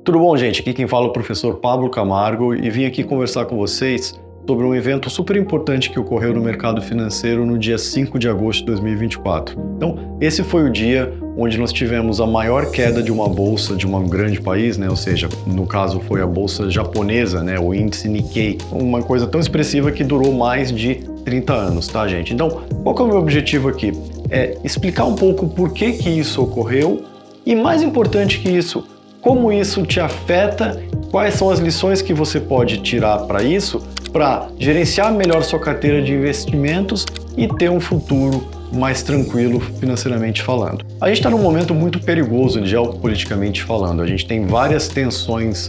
Tudo bom, gente? Aqui quem fala é o professor Pablo Camargo e vim aqui conversar com vocês sobre um evento super importante que ocorreu no mercado financeiro no dia 5 de agosto de 2024. Então, esse foi o dia onde nós tivemos a maior queda de uma bolsa de um grande país, né? Ou seja, no caso foi a bolsa japonesa, né? O índice Nikkei, uma coisa tão expressiva que durou mais de 30 anos, tá, gente? Então, qual que é o meu objetivo aqui? É explicar um pouco por que isso ocorreu e, mais importante que isso, como isso te afeta, quais são as lições que você pode tirar para isso, para gerenciar melhor sua carteira de investimentos e ter um futuro mais tranquilo financeiramente falando. A gente está num momento muito perigoso geopoliticamente falando. A gente tem várias tensões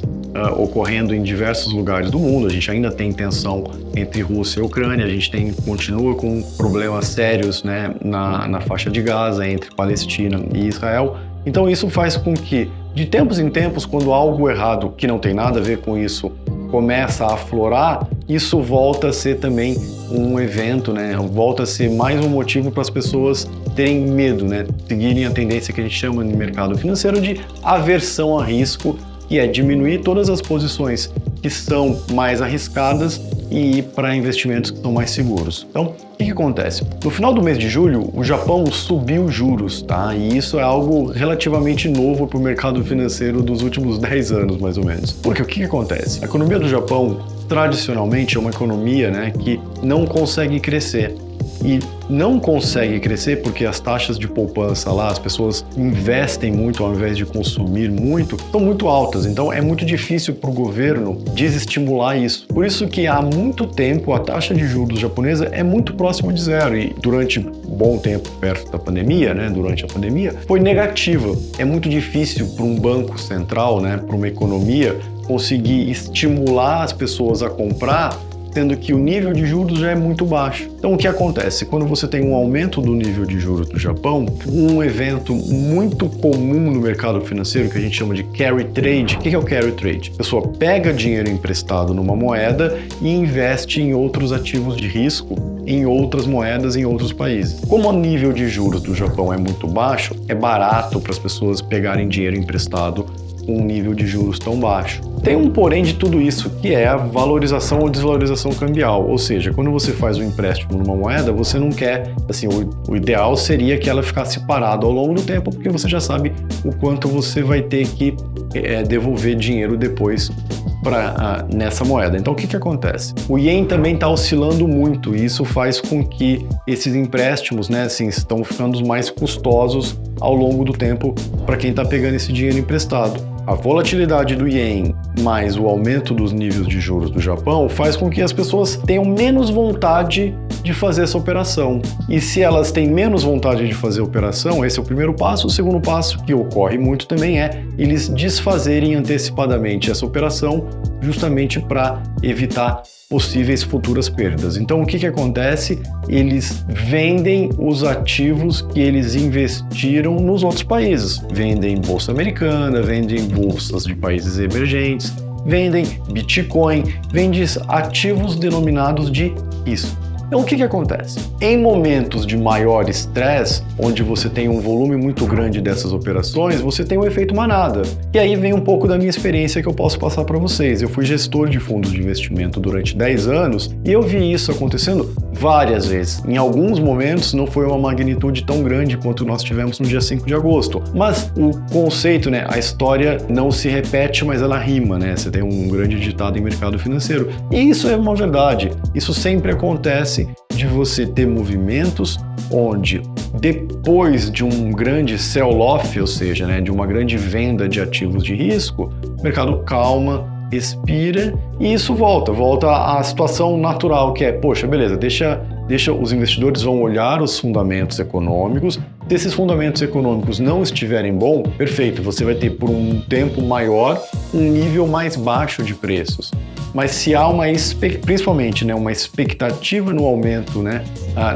ocorrendo em diversos lugares do mundo. A gente ainda tem tensão entre Rússia e Ucrânia, a gente continua com problemas sérios, né, na faixa de Gaza, entre Palestina e Israel. Então isso faz com que, de tempos em tempos, quando algo errado que não tem nada a ver com isso começa a aflorar, isso volta a ser também um evento, né? Volta a ser mais um motivo para as pessoas terem medo, né? Seguirem a tendência que a gente chama no mercado financeiro de aversão a risco, que é diminuir todas as posições que são mais arriscadas e ir para investimentos que são mais seguros. Então, o que acontece? No final do mês de julho, o Japão subiu juros, tá? E isso é algo relativamente novo para o mercado financeiro dos últimos 10 anos, mais ou menos. Porque o que acontece? A economia do Japão, tradicionalmente, é uma economia, né, que não consegue crescer. E não consegue crescer porque as taxas de poupança lá, as pessoas investem muito ao invés de consumir muito, são muito altas. Então é muito difícil para o governo desestimular isso. Por isso que há muito tempo a taxa de juros japonesa é muito próxima de zero e durante um bom tempo, perto da pandemia, né, durante a pandemia, foi negativa. É muito difícil para um banco central, né, para uma economia, conseguir estimular as pessoas a comprar, sendo que o nível de juros já é muito baixo. Então o que acontece? Quando você tem um aumento do nível de juros do Japão, um evento muito comum no mercado financeiro que a gente chama de carry trade. O que é o carry trade? A pessoa pega dinheiro emprestado numa moeda e investe em outros ativos de risco, em outras moedas em outros países. Como o nível de juros do Japão é muito baixo, é barato para as pessoas pegarem dinheiro emprestado com um nível de juros tão baixo. Tem um porém de tudo isso, que é a valorização ou desvalorização cambial, ou seja, quando você faz um empréstimo numa moeda, você não quer, assim, o ideal seria que ela ficasse parada ao longo do tempo, porque você já sabe o quanto você vai ter que devolver dinheiro depois nessa moeda. Então o que acontece? O ien também está oscilando muito e isso faz com que esses empréstimos, né, assim, estão ficando mais custosos ao longo do tempo para quem está pegando esse dinheiro emprestado. A volatilidade do ien mais o aumento dos níveis de juros do Japão faz com que as pessoas tenham menos vontade de fazer essa operação. E se elas têm menos vontade de fazer a operação, esse é o primeiro passo. O segundo passo, que ocorre muito também, é eles desfazerem antecipadamente essa operação, justamente para evitar possíveis futuras perdas. Então o que acontece? Eles vendem os ativos que eles investiram nos outros países. Vendem bolsa americana, vendem bolsas de países emergentes, vendem Bitcoin, vendem ativos denominados de risco. Então o que acontece? Em momentos de maior estresse, onde você tem um volume muito grande dessas operações, você tem um efeito manada. E aí vem um pouco da minha experiência que eu posso passar para vocês. Eu fui gestor de fundos de investimento durante 10 anos e eu vi isso acontecendo várias vezes. Em alguns momentos não foi uma magnitude tão grande quanto nós tivemos no dia 5 de agosto. Mas o conceito, né, a história não se repete, mas ela rima, né? Você tem um grande ditado em mercado financeiro. E isso é uma verdade. Isso sempre acontece de você ter movimentos onde depois de um grande sell-off, ou seja, né, de uma grande venda de ativos de risco, o mercado calma, respira e isso volta à situação natural que é, poxa, beleza, deixa os investidores vão olhar os fundamentos econômicos. Se esses fundamentos econômicos não estiverem bons, perfeito, você vai ter por um tempo maior um nível mais baixo de preços. Mas se há principalmente, né, uma expectativa no aumento, né,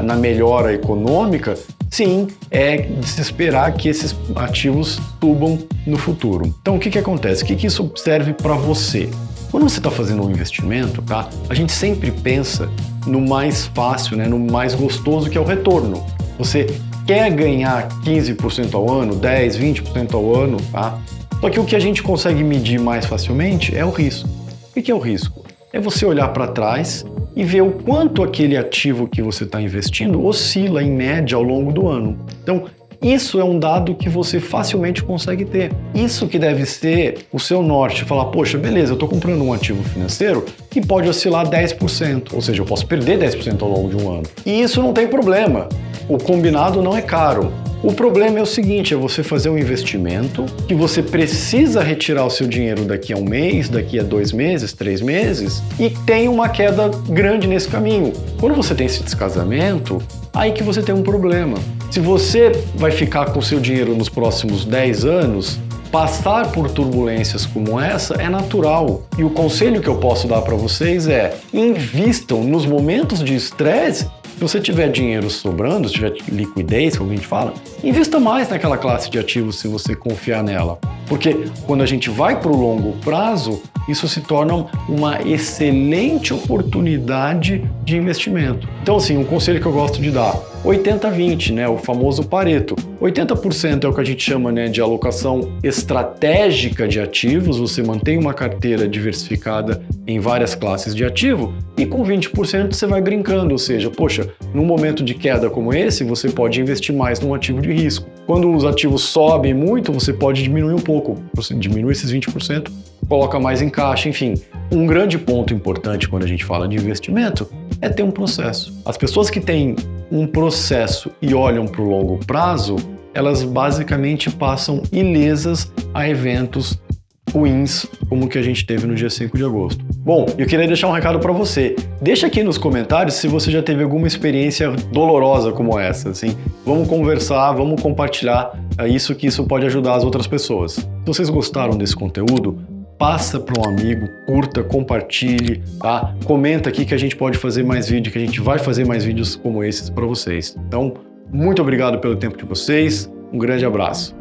na melhora econômica, sim, é de se esperar que esses ativos subam no futuro. Então o que acontece? O que isso serve para você? Quando você está fazendo um investimento, tá, a gente sempre pensa no mais fácil, né, no mais gostoso, que é o retorno. Você quer ganhar 15% ao ano, 10%, 20% ao ano, tá? Só que o que a gente consegue medir mais facilmente é o risco. O que é o risco? É você olhar para trás e ver o quanto aquele ativo que você está investindo oscila em média ao longo do ano. Então, isso é um dado que você facilmente consegue ter. Isso que deve ser o seu norte. Falar, poxa, beleza, eu estou comprando um ativo financeiro que pode oscilar 10%. Ou seja, eu posso perder 10% ao longo de um ano. E isso não tem problema. O combinado não é caro. O problema é o seguinte, é você fazer um investimento que você precisa retirar o seu dinheiro daqui a um mês, daqui a 2 meses, 3 meses, e tem uma queda grande nesse caminho. Quando você tem esse descasamento, aí que você tem um problema. Se você vai ficar com o seu dinheiro nos próximos 10 anos, passar por turbulências como essa é natural. E o conselho que eu posso dar para vocês é: invistam nos momentos de estresse. Se você tiver dinheiro sobrando, se tiver liquidez, como a gente fala, invista mais naquela classe de ativos se você confiar nela. Porque quando a gente vai para o longo prazo, isso se torna uma excelente oportunidade de investimento. Então, assim, um conselho que eu gosto de dar: 80-20, né, o famoso Pareto. 80% é o que a gente chama, né, de alocação estratégica de ativos, você mantém uma carteira diversificada em várias classes de ativo, e com 20% você vai brincando, ou seja, poxa, num momento de queda como esse, você pode investir mais num ativo de risco. Quando os ativos sobem muito, você pode diminuir um pouco, você diminui esses 20%, coloca mais em caixa, enfim. Um grande ponto importante quando a gente fala de investimento é ter um processo. As pessoas que têm um processo e olham para o longo prazo, elas basicamente passam ilesas a eventos ruins como o que a gente teve no dia 5 de agosto. Bom, eu queria deixar um recado para você. Deixa aqui nos comentários se você já teve alguma experiência dolorosa como essa, assim. Vamos conversar, vamos compartilhar isso, que isso pode ajudar as outras pessoas. Se vocês gostaram desse conteúdo, passa para um amigo, curta, compartilhe, tá? Comenta aqui que a gente pode fazer mais vídeo, que a gente vai fazer mais vídeos como esses para vocês. Então, muito obrigado pelo tempo de vocês, um grande abraço.